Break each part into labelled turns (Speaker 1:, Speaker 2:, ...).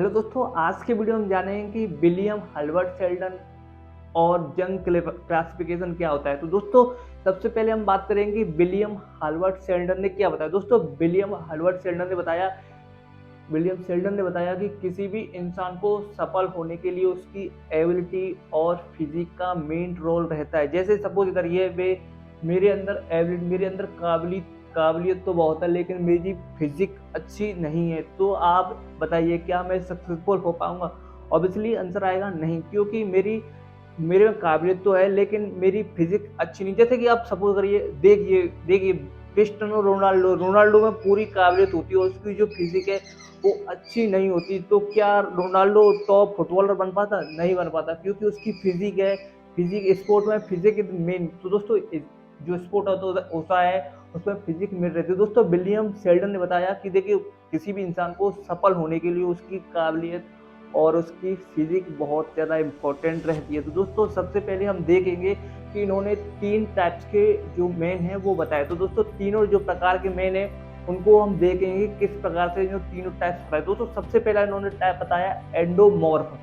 Speaker 1: Hello दोस्तों, आज के वीडियो में जानेंगे कि विलियम हल्बर्ट शेल्डन और जंग क्लासिफिकेशन क्या होता है। तो दोस्तों, सबसे पहले हम बात करेंगे कि विलियम हल्बर्ट शेल्डन ने क्या बताया। दोस्तों, विलियम शेल्डन ने बताया कि किसी भी इंसान को सफल होने के लिए उसकी एबिलिटी और फिजिक का मेन रोल रहता है। जैसे सपोज करिए वे मेरे अंदर काबिलियत तो बहुत है, लेकिन मेरी फिजिक अच्छी नहीं है, तो आप बताइए क्या मैं सक्सेसफुल हो पाऊंगा? ऑब्वियसली आंसर आएगा नहीं, क्योंकि मेरे में काबिलियत तो है लेकिन मेरी फिजिक अच्छी नहीं। जैसे कि आप सपोज करिए, देखिए देखिए क्रिस्टियानो रोनाल्डो में पूरी काबिलियत होती है, उसकी जो फिजिक है वो अच्छी नहीं होती, तो क्या रोनाल्डो टॉप फुटबॉलर बन पाता? नहीं बन पाता, क्योंकि उसकी फिजिक है। फिजिक स्पोर्ट में फिजिक इज मेन। तो दोस्तों, जो स्पोर्ट होता है उसमें फिजिक मेन रहती है। दोस्तों, विलियम शेल्डन ने बताया कि देखिए, किसी भी इंसान को सफल होने के लिए उसकी काबिलियत और उसकी फिजिक बहुत ज़्यादा इम्पोर्टेंट रहती है। तो दोस्तों, सबसे पहले हम देखेंगे कि इन्होंने 3 टाइप्स के जो मैन हैं वो बताए। तो दोस्तों, तीनों जो प्रकार के मैन हैं उनको हम देखेंगे किस प्रकार से जो तीनों टाइप्स बताए। दोस्तों, सबसे पहला इन्होंने टाइप बताया एंडोमॉर्फ।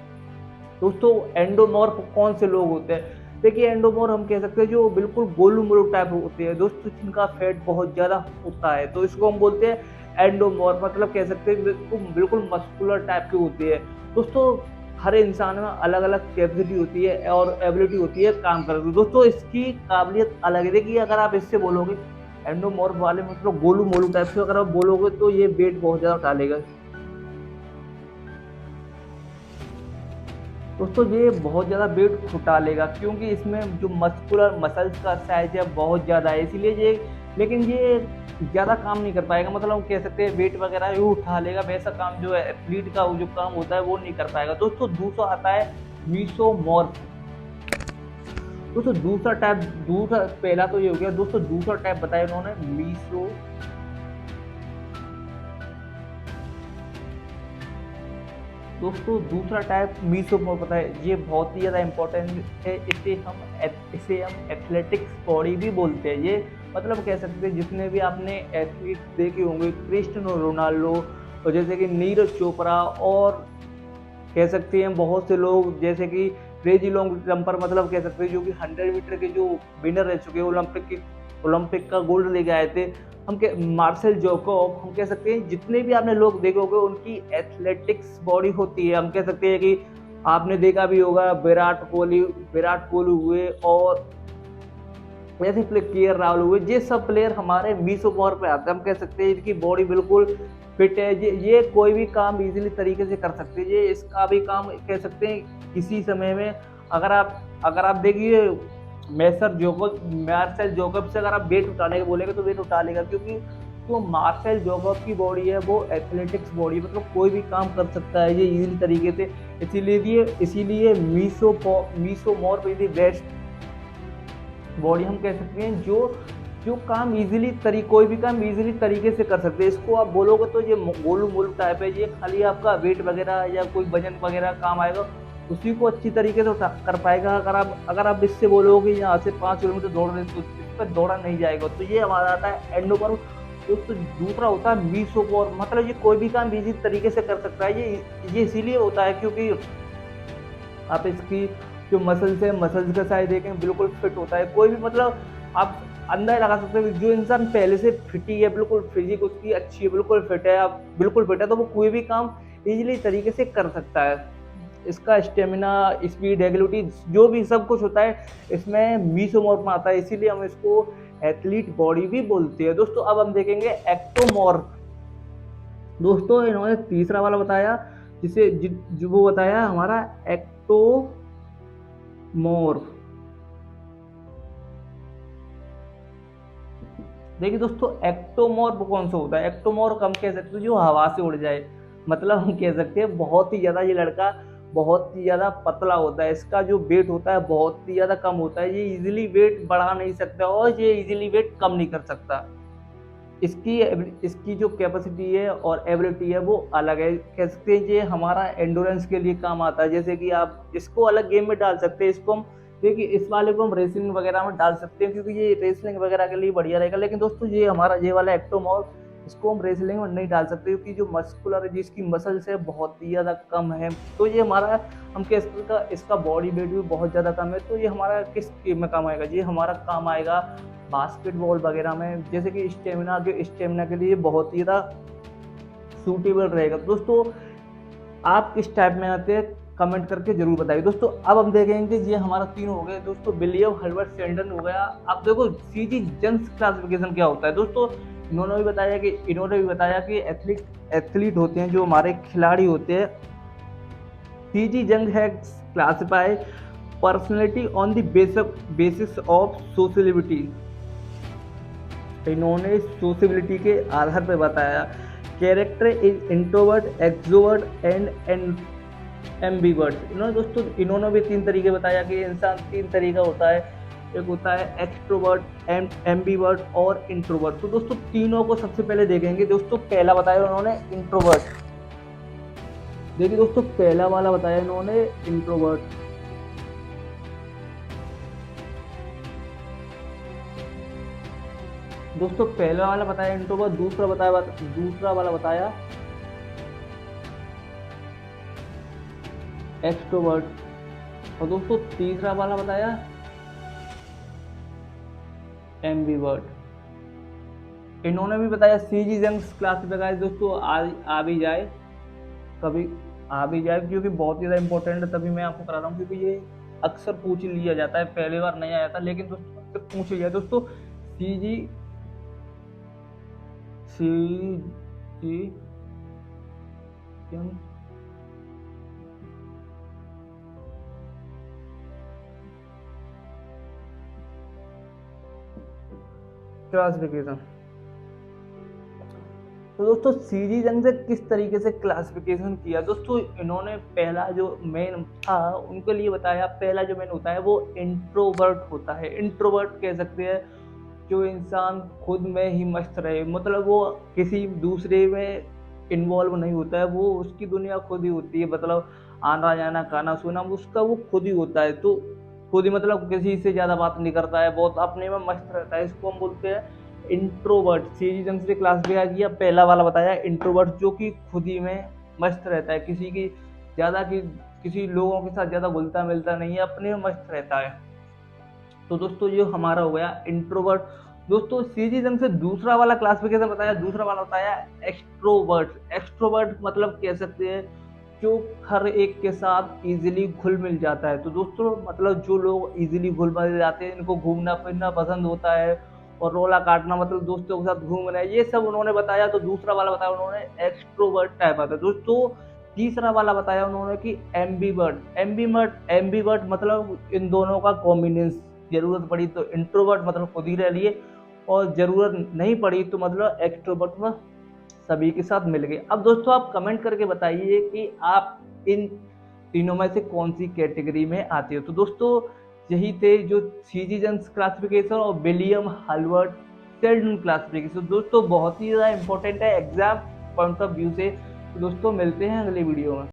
Speaker 1: दोस्तों, एंडोमॉर्फ कौन से लोग होते हैं? देखिए, एंडोमॉर्फ हम कह सकते हैं जो बिल्कुल गोलू मोलू टाइप होते हैं दोस्तों, जिनका फैट बहुत ज़्यादा होता है, तो इसको हम बोलते हैं एंडोमॉर्फ। मतलब कह सकते हैं बिल्कुल मस्कुलर टाइप के होते हैं। दोस्तों, हर इंसान में अलग अलग कैपेसिटी होती है और एबिलिटी होती है काम करने की। दोस्तों, इसकी काबिलियत अलग है। देखिए, अगर आप इससे बोलोगे एंडोमॉर्फ वाले मतलब गोलू मोलू टाइप से अगर आप बोलोगे तो ये वेट बहुत ज़्यादा उठा लेगा। दोस्तों, ये बहुत ज़्यादा वेट उठा लेगा, क्योंकि इसमें जो मस्कुलर मसल्स का साइज है बहुत ज़्यादा है, इसीलिए ये, लेकिन ये ज़्यादा काम नहीं कर पाएगा। मतलब हम कह सकते हैं वेट वगैरह ये उठा लेगा, वैसा काम जो है एथलीट का जो काम होता है वो नहीं कर पाएगा। दोस्तों, दूसरा आता है मीसोमॉर्फ। दोस्तों, दूसरा पहला तो ये हो गया। दोस्तों, दूसरा टाइप बताया उन्होंने दूसरा टाइप मीसोमॉर्फ पता है, ये बहुत ही ज़्यादा इंपॉर्टेंट है। इसे हम एथलेटिक्स बॉडी भी बोलते हैं। ये मतलब कह सकते हैं जितने भी आपने एथलीट देखे होंगे, क्रिस्टियानो रोनाल्डो और जैसे कि नीरज चोपड़ा, और कह सकते हैं बहुत से लोग जैसे कि क्रेजी लॉन्ग जंपर, मतलब कह सकते हैं जो कि 100 मीटर के जो विनर रह चुके हैं, ओलंपिक का गोल्ड लेके आए थे, मार्सेल जोकोव, हम कह सकते हैं जितने भी आपने लोग देखे होंगे उनकी एथलेटिक्स बॉडी होती है। हम कह सकते हैं कि आपने देखा भी होगा विराट कोहली हुए और ऐसे प्लेयर राहुल हुए, ये सब प्लेयर हमारे मीसोमॉर्फ पे आते हैं। हम कह सकते हैं इनकी बॉडी बिल्कुल फिट है। ये कोई भी काम इजीली तरीके से कर सकते हैं। ये इसका भी काम कह सकते हैं किसी समय में। अगर आप देखिए मार्सेल जोकोव से अगर आप वेट उठाने के बोलेंगे तो वेट उठा लेगा, क्योंकि जो मार्सेल जोकोव की बॉडी है वो एथलेटिक्स बॉडी है, मतलब कोई भी काम कर सकता है ये इजीली तरीके से। इसीलिए मीसोमॉर्फ इज द बेस्ट बॉडी, हम कह सकते हैं जो जो काम कोई भी काम इजीली तरीके से कर सकते हैं। इसको आप बोलोगे तो ये गोलू मोलू टाइप है, ये खाली आपका वेट वगैरह या कोई वजन वगैरह काम आएगा, उसी को अच्छी तरीके से कर पाएगा। अगर आप इससे बोलोगे यहाँ से 5 किलोमीटर दौड़ रहे तो इस पर दौड़ा नहीं जाएगा। तो ये हमारा आता है एंडोमॉर्फ। दोस्तों, दूसरा होता है मीसोमॉर्फ, मतलब ये कोई भी काम इजी तरीके से कर सकता है। ये इसीलिए होता है क्योंकि आप इसकी जो मसल्स का साइज देखें बिल्कुल फिट होता है। कोई भी, मतलब आप अंदाजा लगा सकते हैं जो इंसान पहले से फिट ही है, बिल्कुल फिजिक उसकी अच्छी है, बिल्कुल फिट है, आप बिल्कुल फिट है, तो वो कोई भी काम इजीली तरीके से कर सकता है। इसका स्टेमिना, स्पीड, एबिलिटी जो भी सब कुछ होता है इसमें मीसोमॉर्फ में आता है, इसीलिए हम इसको एथलीट बॉडी भी बोलते हैं। दोस्तों, अब हम देखेंगे एक्टोमॉर्फ। दोस्तों, इन्होंने तीसरा वाला बताया, जो वो बताया हमारा एक्टोमॉर्फ। देखिए दोस्तों, एक्टोमॉर्फ कौन सा होता है? एक्टोमॉर्फ हम कह सकते हैं जो हवा से उड़ जाए, मतलब हम कह सकते हैं बहुत ही ज़्यादा ये लड़का बहुत ही ज़्यादा पतला होता है, इसका जो वेट होता है बहुत ही ज़्यादा कम होता है, ये इजीली वेट बढ़ा नहीं सकता और ये इजीली वेट कम नहीं कर सकता। इसकी जो कैपेसिटी है और एबिलिटी है वो अलग है। कह सकते हैं ये हमारा एंडोरेंस के लिए काम आता है। जैसे कि आप इसको अलग गेम में डाल सकते हैं, इसको हम देखिए इस वाले को हम रेसलिंग वगैरह में डाल सकते हैं, क्योंकि ये रेसलिंग वगैरह के लिए बढ़िया रहेगा। लेकिन दोस्तों, ये वाला एक्टोमॉर्फ, इसको हम रेसलिंग में नहीं डाल सकते क्योंकि जो मस्कुलर जिसकी मसल्स है बहुत ही ज़्यादा कम है। तो ये हमारा हम कह सकते हैं इसका बॉडी वेट भी बहुत ज़्यादा कम है, तो ये हमारा किस में काम आएगा, ये हमारा काम आएगा बास्केटबॉल वगैरह में, जैसे कि स्टेमिना के लिए बहुत ही ज़्यादा सूटेबल रहेगा। दोस्तों आप किस टाइप में आते हैं कमेंट करके जरूर बताइए। दोस्तों अब हम देखेंगे ये हमारा तीनों हो गए। दोस्तों विलियम हर्बर्ट शेल्डन हो गया। अब देखो सीजी जंक्स क्लासिफिकेशन क्या होता है। दोस्तों इन्होंने भी बताया कि एथलीट होते हैं, जो हमारे खिलाड़ी होते हैं। सीजी जंग है classify personality on the basis of sociability. इन्होंने सोशलिबिलिटी के आधार पर बताया character is introvert, extrovert and ambivert. इन्होंने भी 3 तरीके बताया कि इंसान 3 तरीका होता है, एक होता है एक्सट्रोवर्ट, एम्बीवर्ट और इंट्रोवर्ट। तो दोस्तों तीनों को सबसे पहले देखेंगे। दोस्तों पहला बताया उन्होंने इंट्रोवर्ट। देखिए दोस्तों पहला वाला बताया इन्होंने इंट्रोवर्ट। दोस्तों पहला वाला बताया इंट्रोवर्ट, दूसरा वाला बताया एक्सट्रोवर्ट और दोस्तों तीसरा वाला बताया एम्बीवर्ट। इन्होंने भी बताया सीजी जंक्स क्लासिफाई। दोस्तों आ भी जाए क्योंकि बहुत ही ज़्यादा इंपॉर्टेंट है, तभी मैं आपको करा रहा हूँ, क्योंकि ये अक्सर पूछ लिया जाता है, पहली बार नहीं आया था लेकिन दोस्तों अक्सर पूछ लिया। दोस्तों सीजी क्लासिफिकेशन। तो दोस्तों सीजी जंग से किस तरीके से क्लासिफिकेशन किया। दोस्तों इन्होंने पहला जो मेन था उनके लिए बताया, पहला जो मेन होता है वो इंट्रोवर्ट होता है। इंट्रोवर्ट कह सकते हैं जो इंसान खुद में ही मस्त रहे, मतलब वो किसी दूसरे में इन्वॉल्व नहीं होता है, वो उसकी दुनिया खुद ही होती है, मतलब आना जाना खाना सोना उसका वो खुद ही होता है। तो खुद ही मतलब किसी से ज़्यादा बात नहीं करता है, बहुत अपने में मस्त रहता है, इसको हम बोलते हैं इंट्रोवर्ट। सीजी जंग से क्लासिफाई किया, पहला वाला बताया इंट्रोवर्ट, जो कि खुद ही में मस्त रहता है, किसी लोगों के साथ ज़्यादा घुलता मिलता नहीं है, अपने में मस्त रहता है। तो दोस्तों ये हमारा हो गया इंट्रोवर्ट। दोस्तों सीजी जंग से दूसरा वाला बताया एक्सट्रोवर्ट। एक्सट्रोवर्ट मतलब कह सकते हैं जो हर एक के साथ इजीली घुल मिल जाता है। तो दोस्तों मतलब जो लोग इजीली घुल मिल जाते हैं, इनको घूमना फिरना पसंद होता है और रोला काटना, मतलब दोस्तों के साथ घूमना, ये सब उन्होंने बताया। तो दूसरा वाला बताया उन्होंने एक्सट्रोवर्ट टाइप आता है। दोस्तों तीसरा वाला बताया उन्होंने कि एम्बीवर्ट मतलब इन दोनों का कॉम्बिनेशन, जरूरत पड़ी तो इंट्रोवर्ट मतलब खुद ही रह लिए और जरूरत नहीं पड़ी तो मतलब एक्सट्रोवर्ट में सभी के साथ मिल गए। अब दोस्तों आप कमेंट करके बताइए कि आप इन तीनों में से कौन सी कैटेगरी में आते हो। तो दोस्तों यही थे जो सीजी जंक्स क्लासिफिकेशन और विलियम हर्बर्ट शेल्डन क्लासिफिकेशन। दोस्तों बहुत ही ज़्यादा इंपॉर्टेंट है एग्जाम पॉइंट ऑफ व्यू से। तो दोस्तों मिलते हैं अगले वीडियो में।